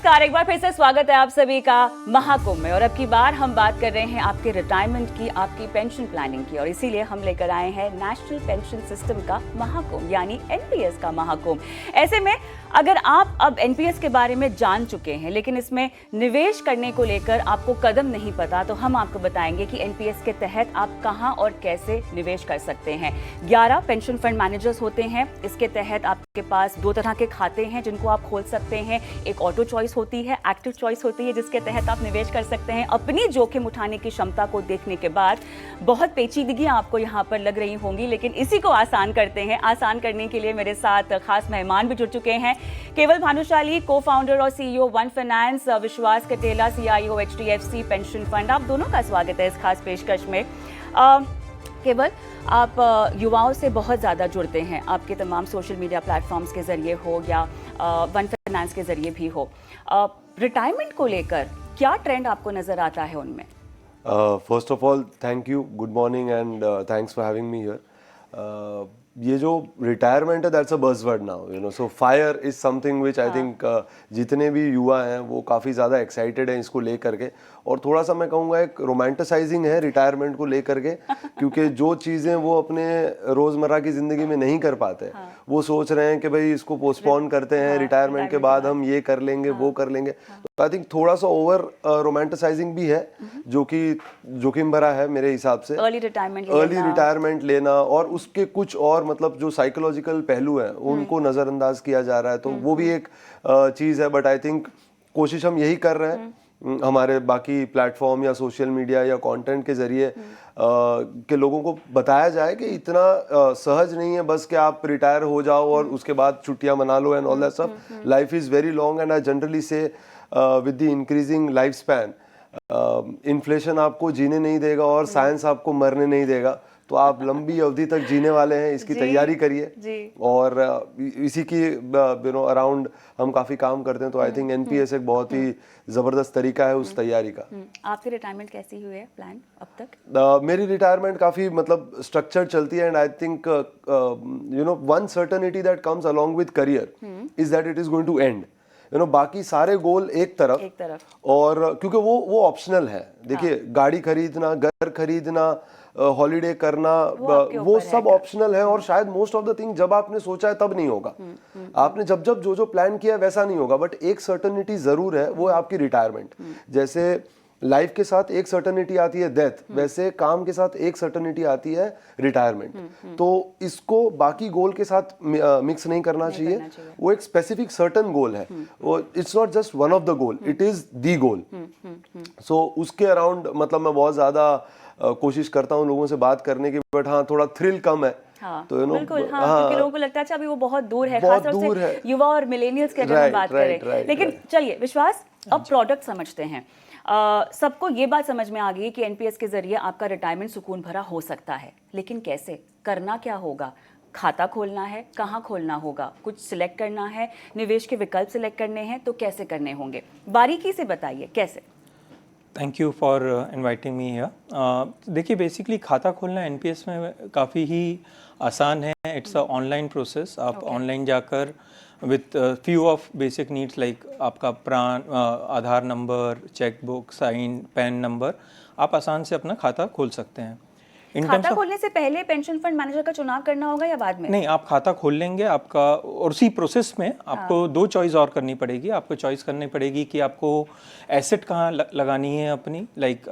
नमस्कार, एक बार फिर से स्वागत है आप सभी का महाकुंभ में। और अब की बार हम बात कर रहे हैं आपके रिटायरमेंट की, आपकी पेंशन प्लानिंग की, और इसीलिए हम लेकर आए हैं नेशनल पेंशन सिस्टम का महाकुंभ यानी एनपीएस का महाकुंभ। ऐसे में अगर आप अब एनपीएस के बारे में जान चुके हैं लेकिन इसमें निवेश करने को लेकर आपको कदम नहीं पता, तो हम आपको बताएंगे कि एनपीएस के तहत आप कहां और कैसे निवेश कर सकते हैं। 11 पेंशन फंड मैनेजर्स होते हैं। इसके तहत आपके पास 2 तरह के खाते हैं जिनको आप खोल सकते हैं। एक ऑटो चॉइस होती है, एक्टिव चॉइस होती है, जिसके तहत आप निवेश कर सकते हैं। अपनी जोखिम उठाने की क्षमता को देखने के बाद बहुत पेचीदगियां आपको यहाँ पर लग रही होंगी, लेकिन इसी को आसान करते हैं। आसान करने के लिए मेरे साथ खास मेहमान भी जुड़ चुके हैं। केवल भानुशाली, को फाउंडर और सीईओ वन फाइनेंस, विश्वास कटेला, सीआईओ एचडीएफसी पेंशन फंड। आप दोनों का स्वागत है इस खास पेशकश में। केवल आप युवाओं से बहुत ज़्यादा जुड़ते हैं, आपके तमाम सोशल मीडिया प्लेटफॉर्म्स के ज़रिए हो या वन फाइनेंस के ज़रिए भी हो। रिटायरमेंट को लेकर क्या ट्रेंड आपको नज़र आता है उनमें? First of all thank you, good morning and thanks for having me here. ये जो रिटायरमेंट है that's a buzzword now, you know, so fire is something which I think जितने भी युवा हैं वो काफ़ी ज़्यादा एक्साइटेड हैं इसको लेकर के। और थोड़ा सा मैं कहूँगा एक रोमांटिसाइजिंग है रिटायरमेंट को लेकर के, क्योंकि जो चीज़ें वो अपने रोज़मर्रा की ज़िंदगी में नहीं कर पाते वो सोच रहे हैं कि भाई इसको पोस्टपोन करते हैं, रिटायरमेंट के बाद हम ये कर लेंगे, वो कर लेंगे। तो आई थिंक थोड़ा सा ओवर रोमांटिसाइजिंग भी है, जो कि जोखिम भरा है मेरे हिसाब से। अर्ली रिटायरमेंट लेना और उसके कुछ और मतलब जो साइकोलॉजिकल पहलू हैं उनको नज़रअंदाज किया जा रहा है, तो वो भी एक चीज़ है। बट आई थिंक कोशिश हम यही कर रहे हैं हमारे बाकी प्लेटफॉर्म या सोशल मीडिया या कंटेंट के जरिए के लोगों को बताया जाए कि इतना सहज नहीं है बस कि आप रिटायर हो जाओ और उसके बाद छुट्टियां मना लो and all that stuff. Life is very long and I generally say with the increasing life span inflation आपको जीने नहीं देगा और साइंस आपको मरने नहीं देगा। तो आप लंबी अवधि तक जीने वाले हैं, इसकी तैयारी करिए। और इसी की अराउंड हम काफ़ी काम करते हैं, तो आई थिंक एनपीएस एक बहुत ही ज़बरदस्त तरीका है उस तैयारी का। आपकी रिटायरमेंट कैसी हुई है प्लान अब तक? मेरी रिटायरमेंट काफ़ी मतलब स्ट्रक्चर्ड चलती है and I think one certainty that comes along with career is that it is going to end. बाकी सारे गोल एक तरफ और क्योंकि वो ऑप्शनल है। देखिए गाड़ी खरीदना, घर खरीदना, हॉलीडे करना, वो सब ऑप्शनल है और शायद मोस्ट ऑफ द थिंग जब आपने सोचा है तब नहीं होगा। आपने जब जो प्लान किया वैसा नहीं होगा। बट एक सर्टेनिटी जरूर है, वो है आपकी रिटायरमेंट। जैसे लाइफ के साथ एक सर्टेनिटी आती है डेथ, वैसे काम के साथ एक सर्टेनिटी आती है रिटायरमेंट। तो इसको बाकी गोल के साथ मिक्स नहीं करना चाहिए। वो एक स्पेसिफिक सर्टन गोल है, वो it's not just one of the goal, it is the goal. So उसके अराउंड मतलब मैं बहुत ज्यादा कोशिश करता हूँ लोगों से बात करने की, बट हाँ थोड़ा थ्रिल कम है। तो बिल्कुल, क्योंकि लोगों को लगता है अभी वो बहुत दूर है, खास तौर से युवा और मिलेनियल्स के अगर हम बात करें। लेकिन चलिए विश्वास, अब प्रोडक्ट समझते हैं। सबको ये बात समझ में आ गई कि एनपीएस के जरिए आपका रिटायरमेंट सुकून भरा हो सकता है, लेकिन कैसे करना, क्या होगा? खाता खोलना है, कहाँ खोलना होगा, कुछ सिलेक्ट करना है, निवेश के विकल्प सिलेक्ट करने हैं, तो कैसे करने होंगे? बारीकी से बताइए कैसे। Thank you for inviting me here. देखिए बेसिकली खाता खोलना एनपीएस में काफ़ी ही आसान है। It's a online process. आप ऑनलाइन जाकर with few of basic needs like आपका PRAN, Aadhaar number, chequebook, sign, PAN number, आप आसान से अपना खाता खोल सकते हैं। खाता खोलने से पहले पेंशन फंड मैनेजर का चुनाव करना होगा या बाद में? नहीं, आप खाता खोल लेंगे आपका, और उसी प्रोसेस में आपको 2 चॉइस और करनी पड़ेगी। आपको चॉइस करनी पड़ेगी कि आपको एसेट कहाँ लगानी है अपनी, लाइक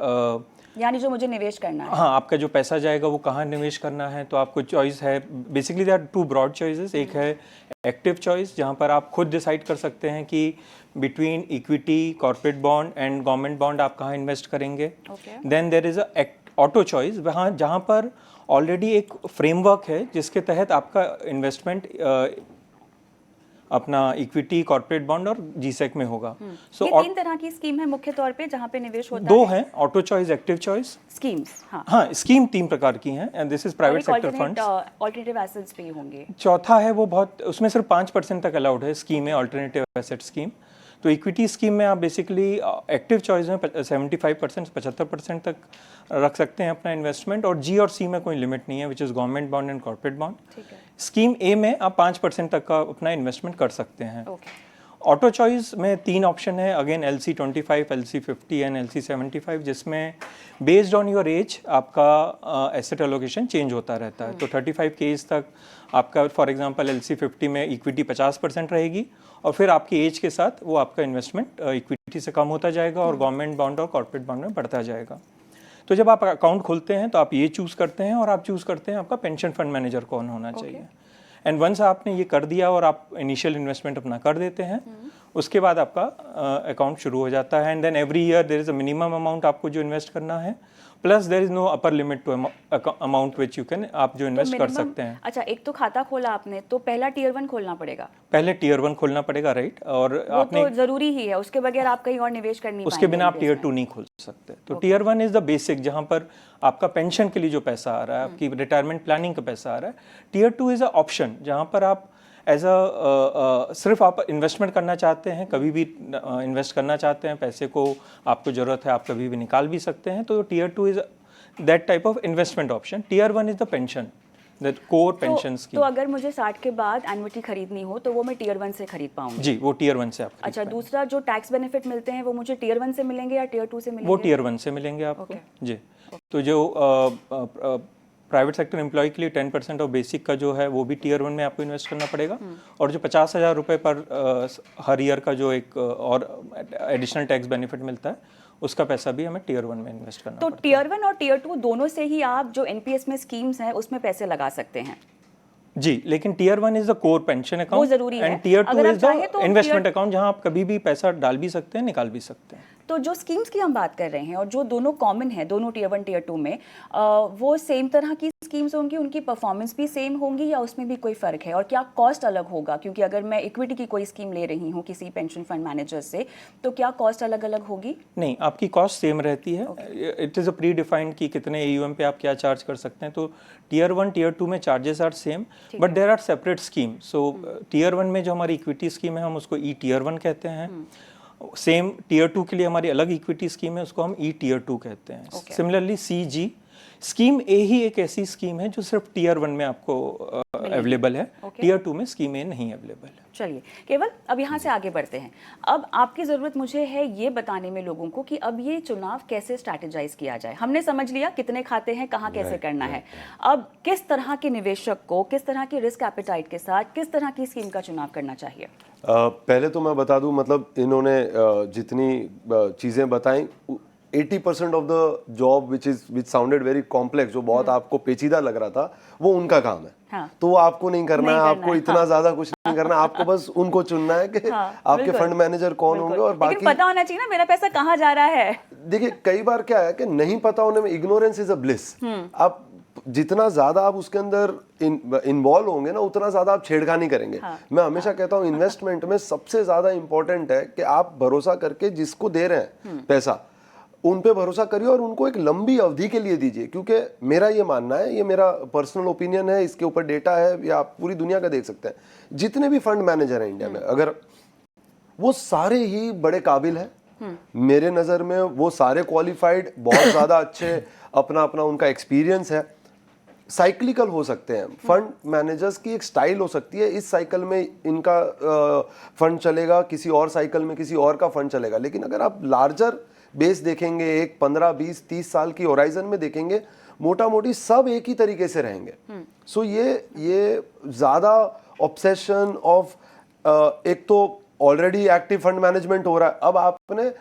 यानी जो मुझे निवेश करना है। हाँ, आपका जो पैसा जाएगा वो कहाँ निवेश करना है। तो आपको चॉइस है, basically there are 2 broad choices. एक है एक्टिव चॉइस, जहाँ पर आप खुद डिसाइड कर सकते हैं कि between equity, corporate bond and government bond आप कहाँ इन्वेस्ट करेंगे। Then there is a auto choice, वहाँ जहाँ पर ऑलरेडी एक फ्रेमवर्क है जिसके तहत आपका इन्वेस्टमेंट अपना इक्विटी, कॉर्पोरेट बॉन्ड और जीसेक में होगा। ये 3 तरह की स्कीम है मुख्य तौर पे जहाँ पे निवेश होता है। 2 हैं, auto choice, active choice schemes. हाँ, स्कीम 3 प्रकार की हैं and this is private sector funds. Alternative assets भी होंगे। चौथा है वो बहुत, उसमें सिर्फ 5% तक अलाउड है स्कीम है, ऑल्टरनेटिव एसेट स्कीम। तो इक्विटी स्कीम में आप बेसिकली एक्टिव चॉइस में 75%, 75% तक रख सकते हैं अपना इन्वेस्टमेंट, और जी और सी में कोई लिमिट नहीं है, which is government bond and corporate bond. Scheme A में आप 5% तक का अपना इन्वेस्टमेंट कर सकते हैं। ऑटो चॉइस में 3 ऑप्शन है, again LC25, LC50 and LC75, जिसमें बेस्ड ऑन योर एज आपका एसेट एलोकेशन चेंज होता रहता है। तो 35 के एज तक आपका फॉर एग्जांपल LC50 में इक्विटी 50% रहेगी, और फिर आपकी एज के साथ वो आपका इन्वेस्टमेंट इक्विटी से कम होता जाएगा और गवर्नमेंट बॉन्ड और कॉर्पोरेट बॉन्ड में बढ़ता जाएगा। तो जब आप अकाउंट खोलते हैं तो आप ये चूज़ करते हैं, और आप चूज़ करते हैं आपका पेंशन फंड मैनेजर कौन होना चाहिए। एंड वंस आपने ये कर दिया और आप इनिशियल इन्वेस्टमेंट अपना कर देते हैं, उसके बाद आपका अकाउंट शुरू हो जाता है। And then every year there is a minimum amount आपको जो इन्वेस्ट करना है, plus there is no upper limit to amount which you can आप जो इन्वेस्ट कर सकते हैं। अच्छा, एक तो खाता खोला आपने, तो पहला टियर 1 खोलना पड़ेगा। पहले टियर 1 खोलना पड़ेगा, राइट। और वो आपने तो जरूरी ही है, उसके बगैर आप कहीं और निवेश कर नहीं उसके बिना आप पाएंगे टियर 2 नहीं खोल सकते। तो टियर 1 इज द बेसिक, जहां पर आपका पेंशन के लिए जो पैसा आ रहा है, आपकी रिटायरमेंट प्लानिंग का पैसा आ रहा है। टियर 2 इज अ ऑप्शन, जहां पर आप एज अ सिर्फ आप इन्वेस्टमेंट करना चाहते हैं, कभी भी इन्वेस्ट करना चाहते हैं, पैसे को आपको ज़रूरत है, आप कभी भी निकाल भी सकते हैं। तो tier 2 is that type of investment option. Tier 1 is the pension, that core pension scheme. तो अगर मुझे 60 के बाद एन्युटी खरीदनी हो तो वो मैं टियर 1 से खरीद पाऊंगी? जी, वो टियर 1 से आप खरीद अच्छा, पाएंगे। दूसरा जो टैक्स बेनिफिट मिलते हैं वो मुझे टियर 1 से मिलेंगे या टियर 2 से मिलेंगे? वो टियर 1 से मिलेंगे आपको। जी, तो जो प्राइवेट सेक्टर एम्प्लॉय के लिए 10% ऑफ बेसिक का जो है वो भी टियर 1 में आपको इन्वेस्ट करना पड़ेगा, और जो 50,000 रुपये पर हर ईयर का जो एक और एडिशनल टैक्स बेनिफिट मिलता है, उसका पैसा भी हमें टियर 1 में इन्वेस्ट करना तो पड़ता है। टियर 1 और टियर 2 दोनों से ही आप जो एनपीएस में स्कीम्स हैं उसमें पैसे लगा सकते हैं? जी, लेकिन tier 1 is the core pension account, वो जरूरी है। एंड टियर 2 अगर आप इज चाहें द तो इन्वेस्टमेंट अकाउंट, जहां आप कभी भी पैसा डाल भी सकते हैं, निकाल भी सकते हैं। तो जो स्कीम्स की हम बात कर रहे हैं और जो दोनों कॉमन है, दोनों टियर 1 टियर 2 में, वो सेम तरह की स्कीम्स होंगी, उनकी परफॉर्मेंस भी सेम होंगी या उसमें भी कोई फ़र्क है? और क्या कॉस्ट अलग होगा? क्योंकि अगर मैं इक्विटी की कोई स्कीम ले रही हूँ किसी पेंशन फंड मैनेजर से, तो क्या कॉस्ट अलग अलग होगी? नहीं, आपकी कॉस्ट सेम रहती है। It is a pre defined कि कितने AUM पे आप क्या चार्ज कर सकते हैं। तो टियर 1 टियर 2 में charges are same, but there are separate scheme. So tier 1 में जो हमारी इक्विटी स्कीम है, हम उसको ई टियर 1 कहते हैं। सेम टियर 2 के लिए हमारी अलग इक्विटी स्कीम है, उसको हम ई टियर 2 कहते हैं। सिमिलरली CG स्कीम ए ही एक ऐसी स्कीम है जो सिर्फ टियर 1 में आपको अवेलेबल है, टियर 2 में स्कीम ए नहीं अवेलेबल है। चलिए केवल अब यहाँ से आगे बढ़ते हैं। अब आपकी ज़रूरत मुझे है ये बताने में लोगों को कि अब ये चुनाव कैसे स्ट्रैटेजाइज किया जाए। हमने समझ लिया कितने खाते हैं, कहाँ कैसे करना है। अब किस तरह के निवेशक को, किस तरह की रिस्क एपेटाइट के साथ किस तरह की स्कीम का चुनाव करना चाहिए? पहले तो मैं बता दूं, मतलब इन्होंने जितनी चीज़ें बताई, 80% of the job which sounded very complex, जो बहुत आपको पेचीदा लग रहा था, वो उनका काम है। हाँ। तो वो आपको नहीं करना है, आपको इतना हाँ। ज्यादा कुछ नहीं करना, आपको बस उनको चुनना है कि आपके फंड मैनेजर कौन होंगे, और बाकी लेकिन पता होना चाहिए ना मेरा पैसा कहाँ जा रहा है। देखिए, कई बार क्या है कि नहीं पता होने में इग्नोरेंस इज अ ब्लिस। आप जितना ज्यादा आप उसके अंदर इन्वॉल्व होंगे ना, उतना ज्यादा आप छेड़खानी करेंगे। मैं हमेशा कहता हूँ इन्वेस्टमेंट में सबसे ज्यादा इंपॉर्टेंट है कि आप भरोसा करके जिसको दे रहे हैं पैसा, उन पे भरोसा करिए और उनको एक लंबी अवधि के लिए दीजिए। क्योंकि मेरा ये मानना है, ये मेरा पर्सनल ओपिनियन है, इसके ऊपर डेटा है, या आप पूरी दुनिया का देख सकते हैं, जितने भी फंड मैनेजर हैं इंडिया में, अगर वो सारे ही बड़े काबिल हैं, मेरे नज़र में वो सारे क्वालिफाइड, बहुत ज़्यादा अच्छे, अपना अपना उनका एक्सपीरियंस है, साइक्लिकल हो सकते हैं। फंड मैनेजर्स की एक स्टाइल हो सकती है, इस साइकिल में इनका फंड चलेगा, किसी और साइकिल में किसी और का फंड चलेगा। लेकिन अगर आप लार्जर बेस देखेंगे, एक 15, 20, 30 साल की होराइजन में देखेंगे, मोटा मोटी सब एक ही तरीके से रहेंगे। सो ये ज़्यादा ऑब्सेशन ऑफ, एक तो ऑलरेडी एक्टिव फंड मैनेजमेंट हो रहा है, अब आपने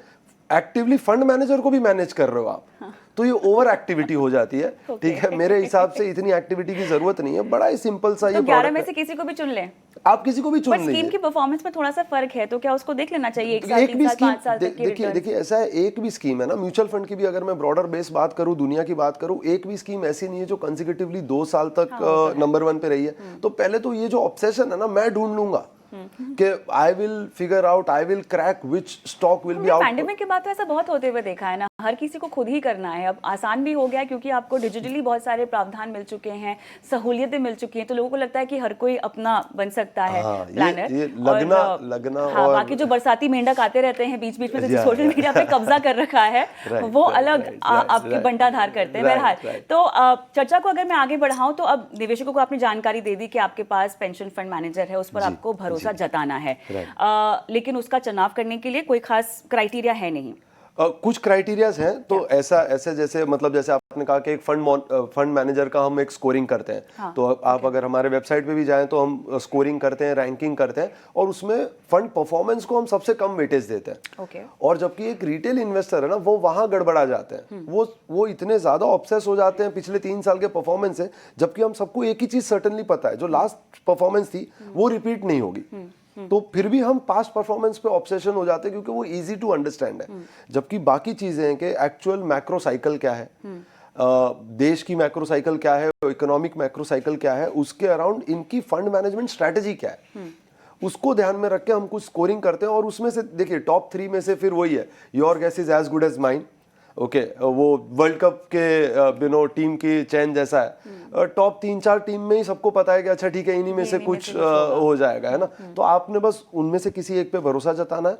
एक्टिवली फंड मैनेजर को भी मैनेज कर रहे हो आप, तो ये ओवर एक्टिविटी हो जाती है। ठीक है, मेरे हिसाब से इतनी एक्टिविटी की जरूरत नहीं है, बड़ा ही सिंपल सा। तो ये 11 में से किसी को भी चुन लें, आप किसी को भी चुन पर लीजिए। स्कीम की परफॉर्मेंस में थोड़ा सा फर्क है, तो क्या उसको देख लेना चाहिए? एक साल, एक 3 भी साल, स्कीम 5 साल तक की रिटर्न? देखिए ऐसा है, एक भी स्कीम है ना, म्यूचुअल फंड की भी अगर मैं ब्रॉडर बेस बात करूं, दुनिया की बात करूं, एक भी स्कीम ऐसी नहीं है जो कंसेक्यूटिवली 2 साल तक नंबर 1 पे रही है। तो पहले तो ये जो ऑब्सेशन है ना, मैं ढूंढ लूंगा कि I will figure out, I will crack which stock will be out. Pandemic के बाद तो ऐसा बहुत होते हुए देखा है ना, हर किसी को खुद ही करना है। अब आसान भी हो गया है क्योंकि आपको डिजिटली बहुत सारे प्रावधान मिल चुके हैं, सहूलियतें मिल चुकी हैं, तो लोगों को लगता है कि हर कोई अपना बन सकता है हाँ, प्लानर। ये लगना हाँ, और बाकी जो बरसाती मेंढक आते रहते हैं बीच बीच में, तो Yeah, सोशल yeah. मीडिया पे कब्जा कर रखा है, Right, वो right, अलग right, आपकी right, बंटाधार करते हैं। right, बहरहाल, right. तो चर्चा को अगर मैं आगे बढ़ाऊं तो अब निवेशकों को आपने जानकारी दे दी कि आपके पास पेंशन फंड मैनेजर है, उस पर जी, आपको भरोसा जी। जताना है, Right. लेकिन उसका चुनाव करने के लिए कोई खास क्राइटेरिया है नहीं। कुछ क्राइटेरियाज हैं, तो ऐसे जैसे मतलब जैसे आपने कहा कि एक फंड मैनेजर का हम एक स्कोरिंग करते हैं। हाँ, तो आप अगर हमारे वेबसाइट पे भी जाएं तो हम स्कोरिंग करते हैं, रैंकिंग करते हैं, और उसमें फंड परफॉर्मेंस को हम सबसे कम वेटेज देते हैं। ओके। और जबकि एक रिटेल इन्वेस्टर है ना, वो वहां गड़बड़ा जाते हैं, वो इतने ज्यादा ऑब्सेस हो जाते हैं पिछले 3 साल के परफॉर्मेंस से, जबकि हम सबको एक ही चीज सर्टेनली पता है, जो लास्ट परफॉर्मेंस थी वो रिपीट नहीं होगी। तो फिर भी हम पास्ट परफॉर्मेंस पे ऑब्सेशन हो जाते हैं क्योंकि वो इजी टू अंडरस्टैंड है। जबकि बाकी चीजें हैं कि एक्चुअल मैक्रो साइकिल क्या है, देश की मैक्रो साइकिल क्या है, इकोनॉमिक मैक्रो साइकिल क्या है, उसके अराउंड इनकी फंड मैनेजमेंट स्ट्रैटेजी क्या है, उसको ध्यान में रख के हम कुछ स्कोरिंग करते हैं। और उसमें से देखिए टॉप 3 में से फिर वही है, your guess is as good as mine. Okay, वो वर्ल्ड कप के टीम की चैन जैसा है, टॉप 3-4 टीम में ही सबको पता है कि अच्छा ठीक है, इन्हीं में से कुछ हो जाएगा, है ना। तो आपने बस उनमें से किसी एक पे भरोसा जताना है,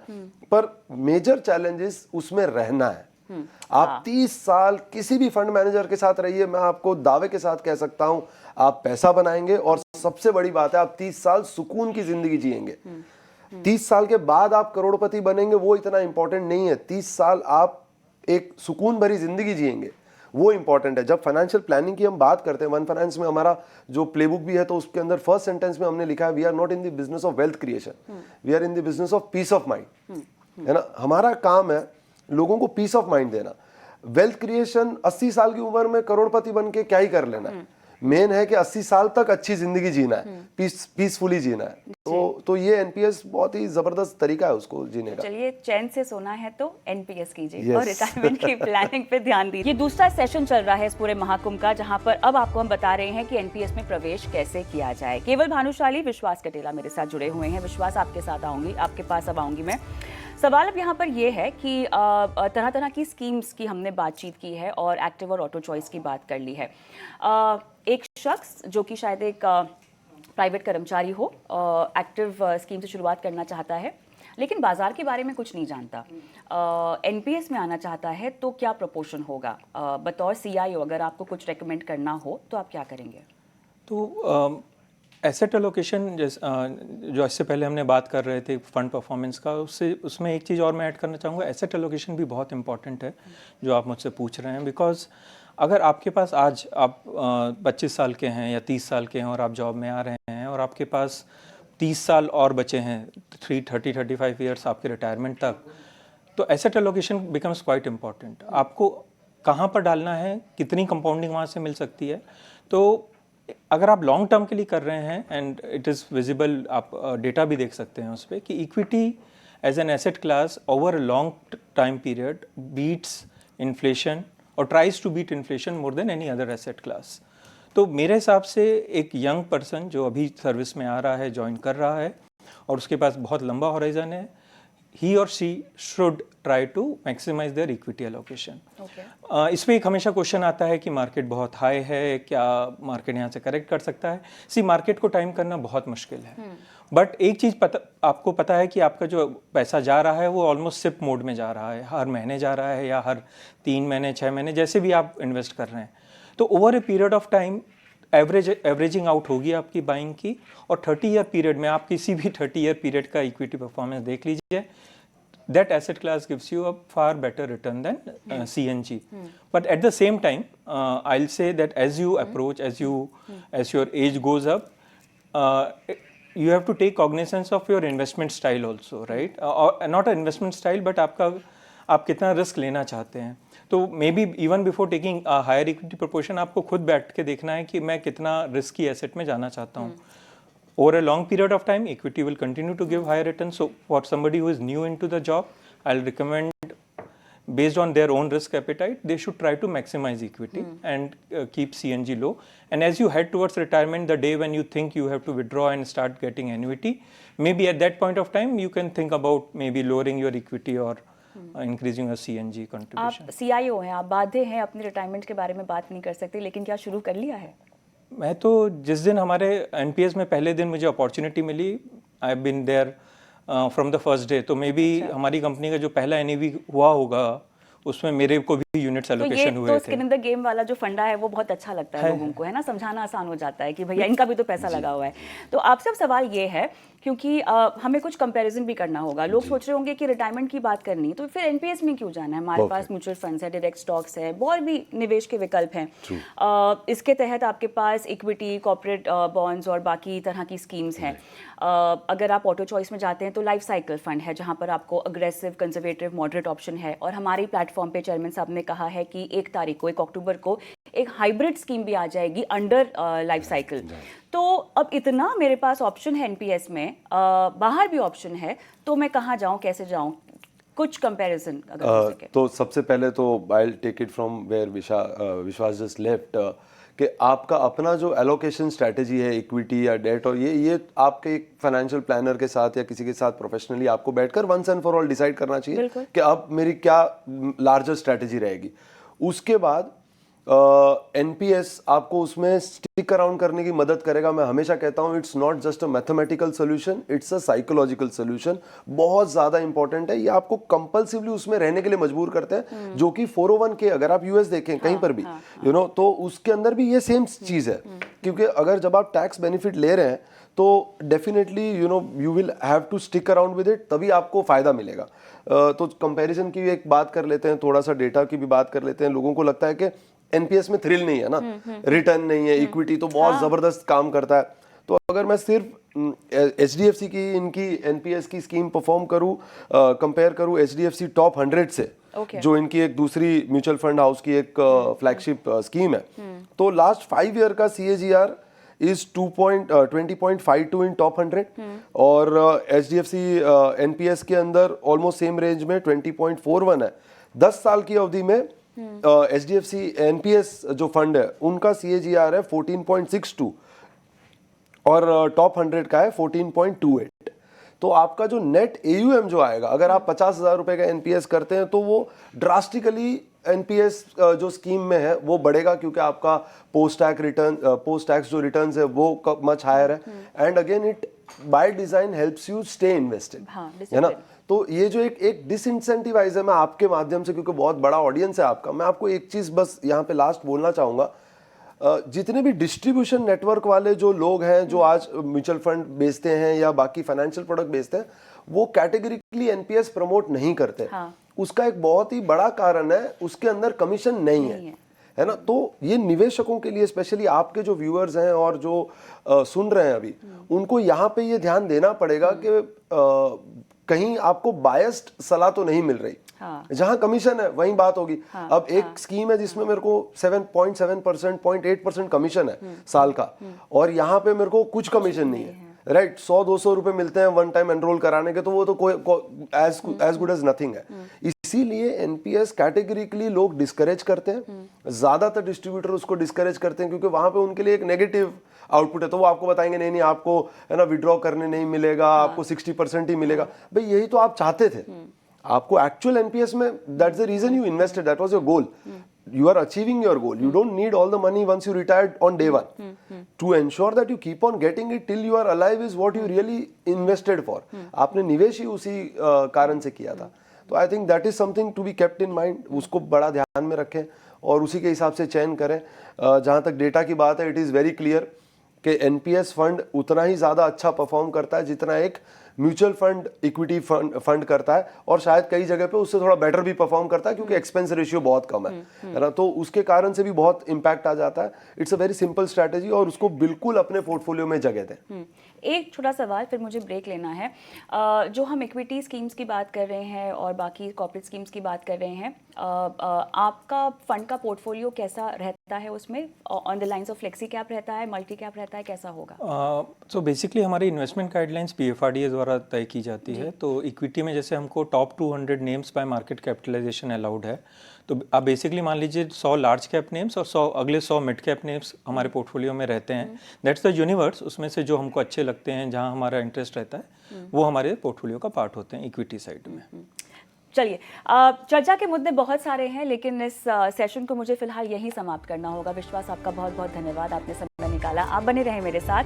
पर मेजर चैलेंजेस उसमें रहना है। आप 30 साल किसी भी फंड मैनेजर के साथ रहिए, मैं आपको दावे के साथ कह सकता हूं आप पैसा बनाएंगे, और सबसे बड़ी बात है आप 30 साल सुकून की जिंदगी जिएंगे। 30 साल के बाद आप करोड़पति बनेंगे वो इतना इंपॉर्टेंट नहीं है, 30 साल आप एक सुकून भरी जिंदगी जिएंगे वो इंपॉर्टेंट है। जब फाइनेंशियल प्लानिंग की हम बात करते हैं, वन फाइनेंस में हमारा जो प्लेबुक भी है, तो उसके अंदर फर्स्ट सेंटेंस में हमने लिखा है, we are not in the business of wealth creation, we are in the business of peace of mind, है ना। हमारा काम है लोगों को पीस ऑफ माइंड देना। वेल्थ क्रिएशन 80 साल की उम्र में करोड़पति बन के क्या ही कर लेना है, मेन है कि 80 साल तक अच्छी जिंदगी जीना है, पीसफुली जीना है। तो ये एनपीएस बहुत ही जबरदस्त तरीका है उसको जीने का। चलिए, चैन से सोना है तो एनपीएस कीजिए, Yes. और रिटायरमेंट की प्लानिंग पे ध्यान दीजिए। ये दूसरा सेशन चल रहा है इस पूरे महाकुंभ का, जहां पर अब आपको हम बता रहे हैं कि एनपीएस में प्रवेश कैसे किया जाए। केवल भानुशाली, विश्वास कटेला मेरे साथ जुड़े हुए हैं। विश्वास, आपके साथ आऊंगी, आपके पास अब आऊंगी मैं। सवाल अब यहाँ पर ये है कि तरह तरह की स्कीम्स की हमने बातचीत की है और एक्टिव और ऑटो चॉइस की बात कर ली है। एक शख्स जो कि शायद एक प्राइवेट कर्मचारी हो, एक्टिव स्कीम से शुरुआत करना चाहता है, लेकिन बाजार के बारे में कुछ नहीं जानता, एनपीएस में आना चाहता है, तो क्या प्रपोर्शन होगा? बतौर सीआईओ अगर आपको कुछ रेकमेंड करना हो तो आप क्या करेंगे? तो एसेट एलोकेशन जो इससे पहले हमने बात कर रहे थे फंड परफॉर्मेंस का, उसमें एक चीज़ और मैं ऐड करना चाहूँगा। एसेट एलोकेशन भी बहुत इंपॉर्टेंट है जो आप मुझसे पूछ रहे हैं, बिकॉज अगर आपके पास आज आप 25 साल के हैं या 30 साल के हैं और आप जॉब में आ रहे हैं और आपके पास 30 साल और बचे हैं, 35 ईयर्स आपके रिटायरमेंट तक, तो asset allocation becomes quite important. आपको कहाँ पर डालना है, कितनी कंपाउंडिंग वहाँ से मिल सकती है। तो अगर आप लॉन्ग टर्म के लिए कर रहे हैं, एंड इट इज़ विजिबल, आप डेटा भी देख सकते हैं उस पर, कि equity as an asset class over long time period beats inflation और tries to beat inflation more than any other asset class. तो मेरे हिसाब से एक यंग पर्सन जो अभी सर्विस में आ रहा है, ज्वाइन कर रहा है, और उसके पास बहुत लंबा हॉराइजन है, he or she should try to maximize their equity allocation. इस पे एक हमेशा क्वेश्चन आता है कि मार्केट बहुत हाई है, क्या मार्केट यहाँ से करेक्ट कर सकता है? सी, मार्केट को टाइम करना बहुत मुश्किल है, बट एक चीज़ आपको पता है कि आपका जो पैसा जा रहा है वो ऑलमोस्ट सिप मोड में जा रहा है, हर महीने जा रहा है या हर 3 महीने 6 महीने जैसे भी आप इन्वेस्ट कर रहे हैं। तो over a period of time averaging out होगी आपकी बाइंग की, और 30 ईयर पीरियड में आप किसी भी 30 ईयर पीरियड का इक्विटी परफॉर्मेंस देख लीजिए, that asset class gives you a far better return than CNG. But at the same time, I'll say that as you approach, as your age goes up, you have to take cognizance of your investment style also, right? Or not an investment style, but आप कितना risk लेना चाहते हैं। तो maybe even before taking higher equity proportion, आपको खुद बैठ के देखना है कि मैं कितना रिस्की एसेट में जाना चाहता हूँ। Over a long period of time, equity will continue to give higher returns. So for somebody who is new into the job, I'll recommend, based on their own risk appetite, they should try to maximize equity and keep CNG low. And as you head towards retirement, the day when you think you have to withdraw and start getting annuity, maybe at that point of time, you can think about maybe lowering your equity or increasing a CNG contribution. आप CIO हैं, आप बाध्य हैं अपने retirement के बारे में बात नहीं कर सकते, लेकिन क्या शुरू कर लिया है? मैं तो जिस दिन हमारे NPS में पहले दिन मुझे अपॉर्चुनिटी मिली, I have been there from the first day. तो मे बी हमारी कंपनी का जो पहला NAV हुआ होगा उसमें मेरे को भी यूनिट्स तो ये एलोकेशन हुए तो थे। स्किन इन द गेम वाला जो फंडा है वो बहुत अच्छा लगता है लोगों को, है ना, समझाना आसान हो जाता है कि भैया इनका भी तो पैसा लगा हुआ है। तो आपसे अब सवाल ये है, क्योंकि हमें कुछ कंपैरिजन भी करना होगा, लोग सोच रहे होंगे कि रिटायरमेंट की बात करनी है तो फिर एनपीएस में क्यों जाना है, हमारे पास म्यूचुअल फंड्स है, डायरेक्ट स्टॉक्स है, और भी निवेश के विकल्प हैं। इसके तहत आपके पास इक्विटी, कॉर्पोरेट बॉन्ड्स और बाकी तरह की स्कीम्स हैं। अगर आप ऑटो चॉइस में जाते हैं तो लाइफ साइकिल फंड है जहां पर आपको अग्रेसिव, कंजर्वेटिव, मॉडरेट ऑप्शन है। और हमारे प्लेटफॉर्म पे चेयरमैन साहब ने कहा है कि 1 तारीख को, 1 अक्टूबर को एक हाइब्रिड स्कीम भी आ जाएगी अंडर लाइफ साइकिल। तो अब इतना मेरे पास ऑप्शन है एनपीएस में, बाहर भी ऑप्शन है, तो मैं कहाँ जाऊँ, कैसे जाऊँ? कुछ कंपैरिजन अगर हो सके। तो सबसे पहले तो I will take it from where Vishwas just left, कि आपका अपना जो एलोकेशन स्ट्रैटेजी है इक्विटी या डेट, और ये आपके एक फाइनेंशियल प्लानर के साथ या किसी के साथ प्रोफेशनली आपको बैठकर once and for all decide करना चाहिए कि अब मेरी क्या लार्जर स्ट्रैटेजी रहेगी। उसके बाद एनपीएस आपको उसमें स्टिक अराउंड करने की मदद करेगा। मैं हमेशा कहता हूं it's not just a mathematical solution, it's a psychological solution. बहुत ज्यादा इंपॉर्टेंट है, ये आपको कंपल्सिवली उसमें रहने के लिए मजबूर करते हैं, जो कि 401k अगर आप यूएस देखें कहीं पर भी यू नो, तो उसके अंदर भी ये सेम चीज है। क्योंकि अगर जब आप टैक्स बेनिफिट ले रहे हैं तो definitely you know you will have to stick around with it, तभी आपको फायदा मिलेगा। तो कंपैरिजन की एक बात कर लेते हैं, थोड़ा सा डेटा की भी बात कर लेते हैं। लोगों को लगता है कि एनपीएस में थ्रिल नहीं है ना, रिटर्न नहीं है, इक्विटी तो बहुत जबरदस्त काम करता है। तो अगर मैं सिर्फ एचडीएफसी की इनकी एनपीएस की स्कीम परफॉर्म करूं, कंपेयर करूं एचडीएफसी टॉप 100 से, जो इनकी एक दूसरी म्यूचुअल फंड हाउस की एक फ्लैगशिप स्कीम है, तो लास्ट 5 ईयर का सीएजीआर इज 20.52 इन टॉप 100, और एचडीएफसी एनपीएस के अंदर ऑलमोस्ट सेम रेंज में 20.41 है। 10 साल की अवधि में एचडीएफसी एनपीएस जो फंड है उनका सीएजीआर है 14.62 और टॉप 100 का है 14.28। तो आपका जो नेट एयूएम जो आएगा, अगर आप 50,000 रुपए का एनपीएस करते हैं तो वो ड्रास्टिकली एनपीएस जो स्कीम में है वो बढ़ेगा, क्योंकि आपका पोस्ट टैक्स जो रिटर्न्स है वो मच हायर है। And again it by design helps you stay invested, है ना। तो ये जो एक डिसइंसेंटिवाइज है, मैं आपके माध्यम से, क्योंकि बहुत बड़ा ऑडियंस है आपका, मैं आपको एक चीज बस यहाँ पे लास्ट बोलना चाहूंगा। जितने भी डिस्ट्रीब्यूशन नेटवर्क वाले जो लोग हैं जो आज म्यूचुअल फंड बेचते हैं या बाकी फाइनेंशियल प्रोडक्ट बेचते हैं, वो कैटेगरिकली एनपीएस प्रमोट नहीं करते। उसका एक बहुत ही बड़ा कारण है उसके अंदर कमीशन नहीं है ना। तो ये निवेशकों के लिए, स्पेशली आपके जो व्यूअर्स हैं और जो सुन रहे हैं अभी, उनको यहाँ पे ये ध्यान देना पड़ेगा कि कहीं आपको बायस्ड सलाह तो नहीं मिल रही। जहां कमीशन है वहीं बात होगी। अब एक स्कीम है जिसमें मेरे को 7.7%, 0.8% कमीशन है साल का, और यहाँ पे मेरे को कुछ कमीशन नहीं है, राइट। 100-200 रुपए मिलते हैं वन टाइम एनरोल कराने के, तो वो तो कोई एज गुड एज नथिंग है। इसीलिए एनपीएस कैटेगरिकली लोग डिस्करेज करते हैं, ज्यादातर डिस्ट्रीब्यूटर उसको डिस्करेज करते हैं, क्योंकि वहां पे उनके लिए एक नेगेटिव आउटपुट है। तो वो आपको बताएंगे नहीं नहीं आपको है ना विड्रॉ करने नहीं मिलेगा, आपको 60% ही मिलेगा। भाई यही तो आप चाहते थे, आपको एक्चुअल एनपीएस में, that's the reason you invested, that was your goal, you are achieving your goal. You don't need all the money once you retired on day one. To ensure that you keep on getting it till you are alive is what you really invested for. आपने निवेश ही उसी कारण से किया था। तो I think that is something to be kept in mind, उसको बड़ा ध्यान में रखें और उसी के हिसाब से चयन करें। जहाँ तक डेटा की बात है, इट इज़ वेरी क्लियर कि एनपीएस फंड उतना ही ज़्यादा अच्छा परफॉर्म करता है जितना एक म्यूचुअल फंड इक्विटी फंड करता है, और शायद कई जगह पे उससे थोड़ा बेटर भी परफॉर्म करता है, क्योंकि एक्सपेंस रेशियो बहुत कम है ना। तो उसके कारण से भी बहुत इंपैक्ट आ जाता है। It's a very simple strategy, और उसको बिल्कुल अपने पोर्टफोलियो में जगह दें। एक छोटा सवाल, फिर मुझे ब्रेक लेना है। जो हम इक्विटी स्कीम्स की बात कर रहे हैं और बाकी कॉर्पोरेट स्कीम्स की बात कर रहे हैं, आपका फंड का पोर्टफोलियो कैसा रहता है? उसमें on the lines of flexi cap रहता है, मल्टी कैप रहता है, कैसा होगा? सो बेसिकली हमारी इन्वेस्टमेंट गाइडलाइंस पीएफआरडीए द्वारा तय की जाती है। तो इक्विटी में जैसे हमको top 200 names by market capitalisation allowed है, तो आप बेसिकली मान लीजिए 100 लार्ज कैप नेम्स और अगले 100 मिड कैप नेम्स हमारे पोर्टफोलियो में रहते हैं। That's the universe. उसमें से जो हमको अच्छे लगते हैं, जहां हमारा इंटरेस्ट रहता है, वो हमारे पोर्टफोलियो का पार्ट होते हैं इक्विटी साइड में। चलिए, चर्चा के मुद्दे बहुत सारे हैं, लेकिन इस सेशन को मुझे फिलहाल यहीं समाप्त करना होगा। विश्वास, आपका बहुत बहुत धन्यवाद, आपने समय निकाला। आप बने रहें मेरे साथ।